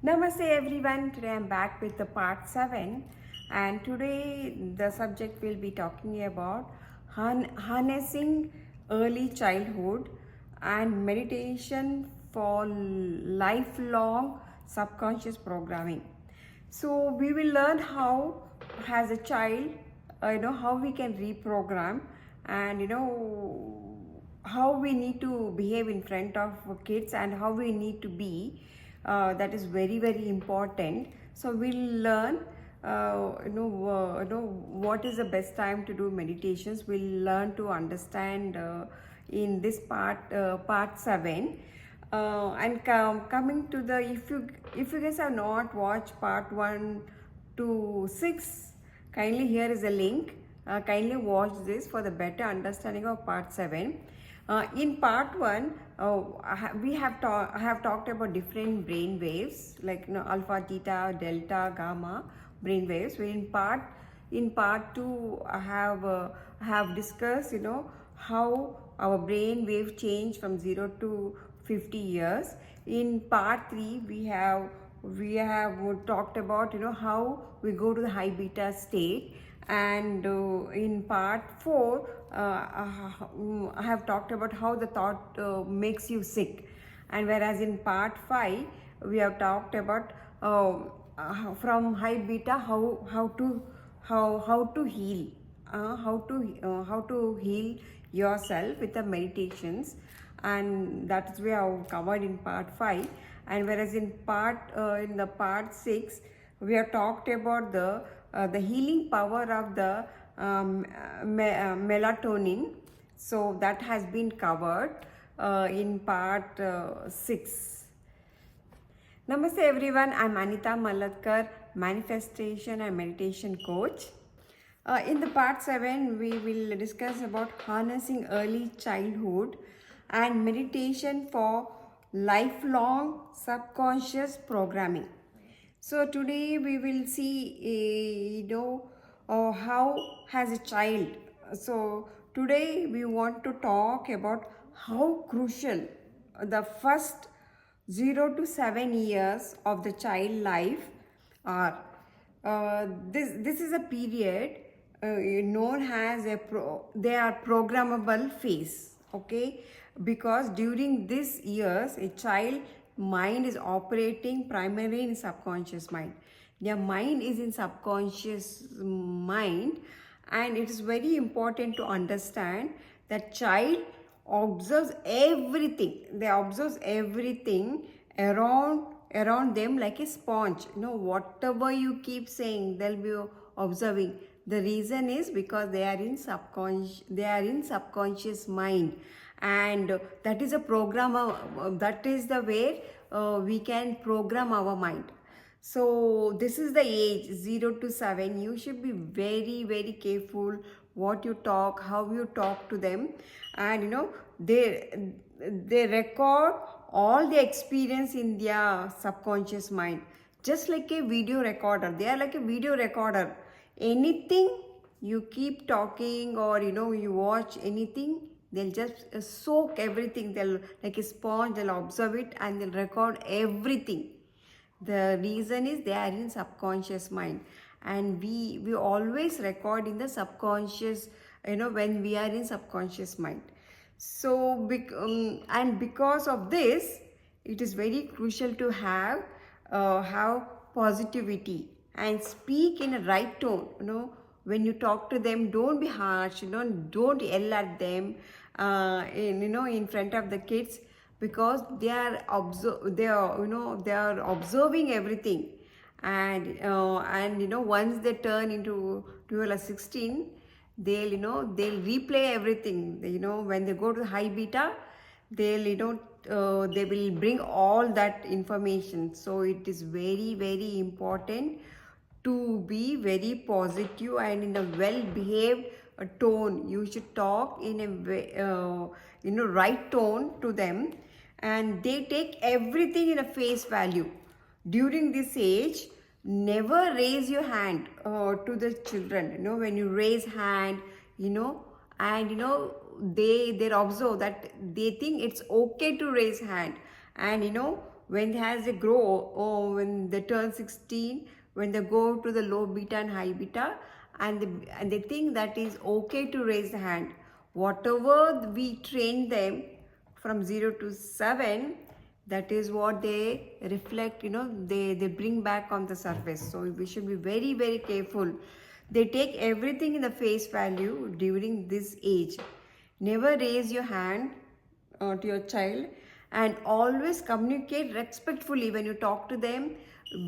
Namaste everyone. Today I'm back with the part 7, and today the subject will be talking about harnessing early childhood and meditation for lifelong subconscious programming. So we will learn how as a child how we can reprogram, and how we need to behave in front of kids and how we need to be. That is very important. So we'll learn what is the best time to do meditations. We'll learn to understand in this part 7. And coming to the, if you guys have not watched part 1 to 6, kindly here is a link. Kindly watch this for the better understanding of part 7. In part 1, I have talked about different brain waves, like alpha, theta, delta, gamma brain waves. Where in part 2, I have discussed how our brain wave change from 0 to 50 years. In part 3, we have talked about how we go to the high beta state, and in part 4 I have talked about how the thought makes you sick, and whereas in part 5 we have talked about from high beta how to heal, how to heal yourself with the meditations, and that is we have covered in part 5. And whereas in the part 6 we have talked about the healing power of the melatonin. So that has been covered in part 6. Namaste everyone, I'm Anitha Malatkar, manifestation and meditation coach. In the part 7, we will discuss about harnessing early childhood and meditation for lifelong subconscious programming. So today we will see, how as a child. So today we want to talk about how crucial the first 0 to 7 years of the child life are. This is a period known as they are programmable phase, okay, because during these years a child mind is operating primarily in subconscious mind. Their mind is in subconscious mind, and it is very important to understand that child observes everything. They observe everything around them like a sponge. Whatever you keep saying, they'll be observing. The reason is because they are in subconscious mind, and that is a program. That is the way we can program our mind. So this is the age 0 to 7. You should be very careful what you talk, how you talk to them, and they record all the experience in their subconscious mind, just like a video recorder. They are like a video recorder. Anything you keep talking, or you watch anything, they'll just soak everything. They'll, like a sponge, they'll observe it and they'll record everything. The reason is they are in subconscious mind, and we always record in the subconscious, when we are in subconscious mind. So and because of this, it is very crucial to have positivity and speak in a right tone. When you talk to them, don't be harsh, don't yell at them in front of the kids, because they are observing everything. And once they turn into 12 or 16, they'll replay everything. When they go to high beta, they'll they will bring all that information. So it is very important to be very positive and in a well behaved tone. You should talk in a right tone to them, and they take everything in a face value. During this age, never raise your hand to the children. When you raise hand, and they observe that, they think it's okay to raise hand, and when as they grow, or when they turn 16, when they go to the low beta and high beta, and they think that is okay to raise the hand. Whatever we train them from 0 to 7, that is what they reflect, they bring back on the surface. So we should be very, very careful. They take everything in the face value during this age. Never raise your hand to your child, and always communicate respectfully when you talk to them.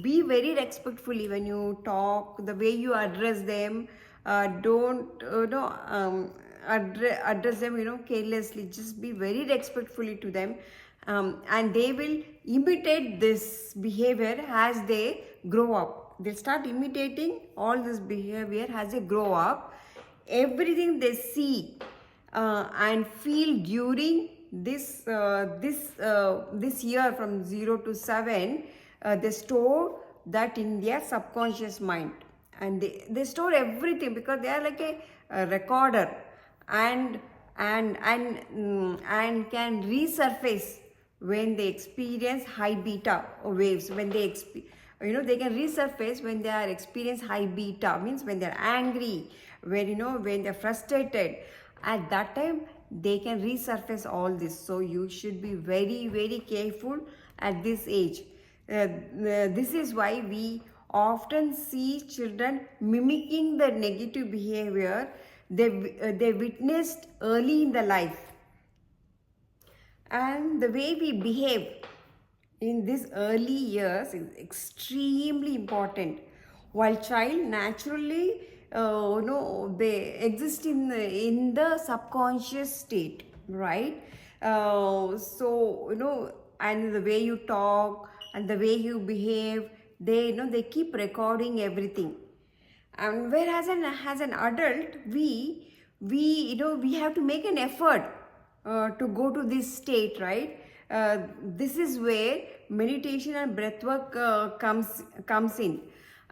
Be very respectfully when you talk, the way you address them. Don't address them carelessly. Just be very respectfully to them, and they will imitate this behavior as they grow up. They'll start imitating all this behavior as they grow up. Everything they see and feel during this year from 0 to 7, they store that in their subconscious mind, and they store everything because they are like a recorder, and can resurface when they experience high beta waves. When they they can resurface when they are experience high beta, means when they're angry, when they're frustrated. At that time they can resurface all this. So you should be very, very careful at this age. This is why we often see children mimicking the negative behavior they witnessed early in the life. And the way we behave in these early years is extremely important. While child naturally they exist in the subconscious state, right? And the way you talk and the way you behave, they keep recording everything. And whereas as an adult, we have to make an effort to go to this state, right? This is where meditation and breathwork comes in.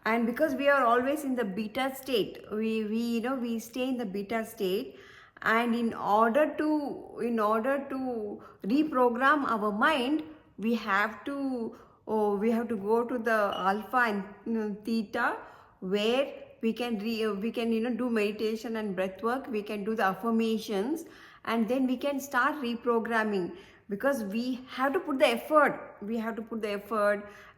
And because we are always in the beta state, we stay in the beta state, and in order to reprogram our mind, we have to go to the alpha and theta, where we can do meditation and breath work. We can do the affirmations, and then we can start reprogramming, because we have to put the effort.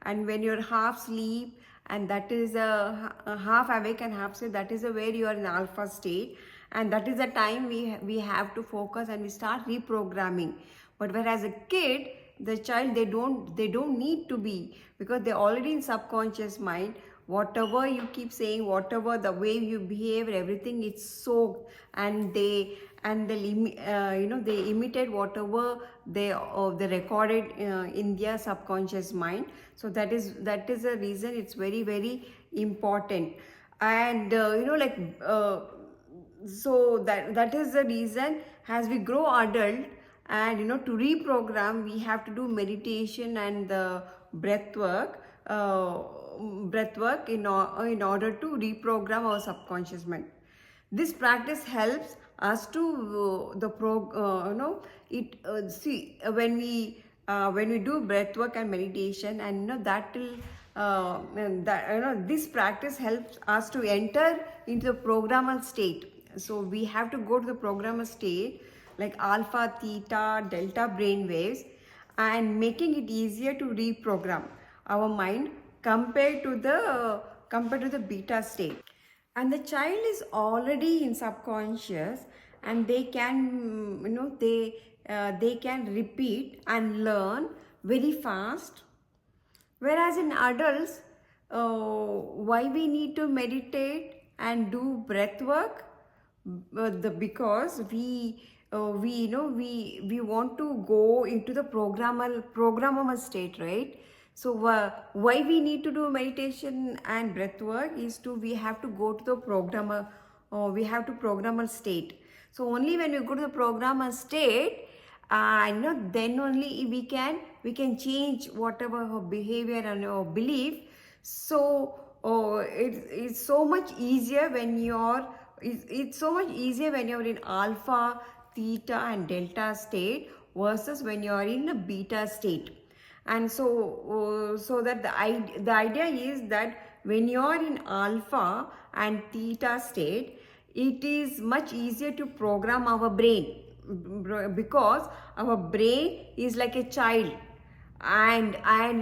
And when you're half sleep, and that is a half awake and half sleep, that is where you are in alpha state, and that is the time we have to focus and we start reprogramming. But whereas a kid, the child, they don't need to be, because they're already in subconscious mind. Whatever you keep saying, whatever the way you behave, everything, it's soaked, and they imitate whatever they recorded in their subconscious mind. So that is the reason it's very, very important. And so that is the reason, as we grow adult, and to reprogram, we have to do meditation and the breath work in order to reprogram our subconscious mind. This practice helps us to when we do breath work and meditation, and this practice helps us to enter into the programmable state. So we have to go to the programmable state, like alpha, theta, delta brain waves, and making it easier to reprogram our mind compared to the beta state. And the child is already in subconscious, and they can they can repeat and learn very fast. Whereas in adults, why we need to meditate and do breath work? Because we want to go into the programmable state, right? So why we need to do meditation and breath work is we have to go to the programmable state. So only when we go to the programmable state, then only we can change whatever our behavior and our belief. So it's so much easier when you're in alpha, theta and delta state versus when you're in a beta state. And so that the idea is that when you're in alpha and theta state, it is much easier to program our brain, because our brain is like a child, and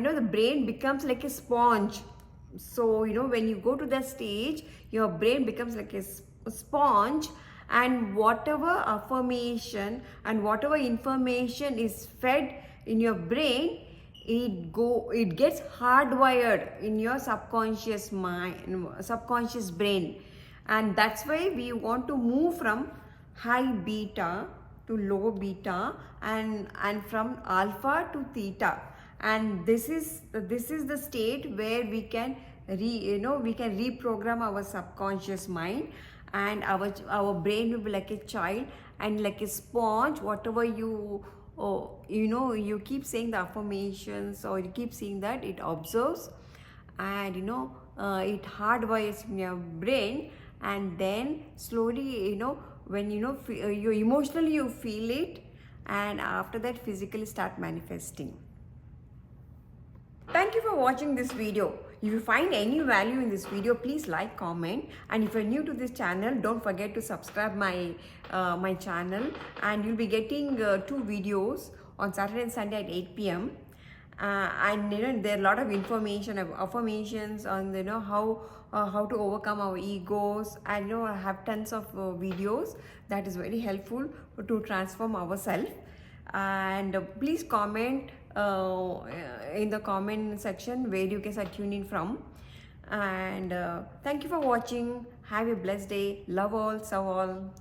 the brain becomes like a sponge. So when you go to that stage, your brain becomes like a sponge, and whatever affirmation and whatever information is fed in your brain, it gets hardwired in your subconscious mind, subconscious brain. And that's why we want to move from high beta to low beta, and from alpha to theta. And this is the state where we can reprogram our subconscious mind, and our brain will be like a child and like a sponge. Whatever you you keep saying the affirmations, or you keep saying that, it observes, and it hardwires in your brain. And then slowly, when you emotionally you feel it, and after that physically start manifesting. Thank you for watching this video. If you find any value in this video, please like, comment, and if you're new to this channel, don't forget to subscribe my channel, and you'll be getting 2 videos on Saturday and Sunday at 8 p.m. And there are a lot of information of affirmations on how to overcome our egos. I have tons of videos that is very helpful to transform ourselves. And please comment in the comment section where you guys are tuning from. And thank you for watching. Have a blessed day. Love all, serve all.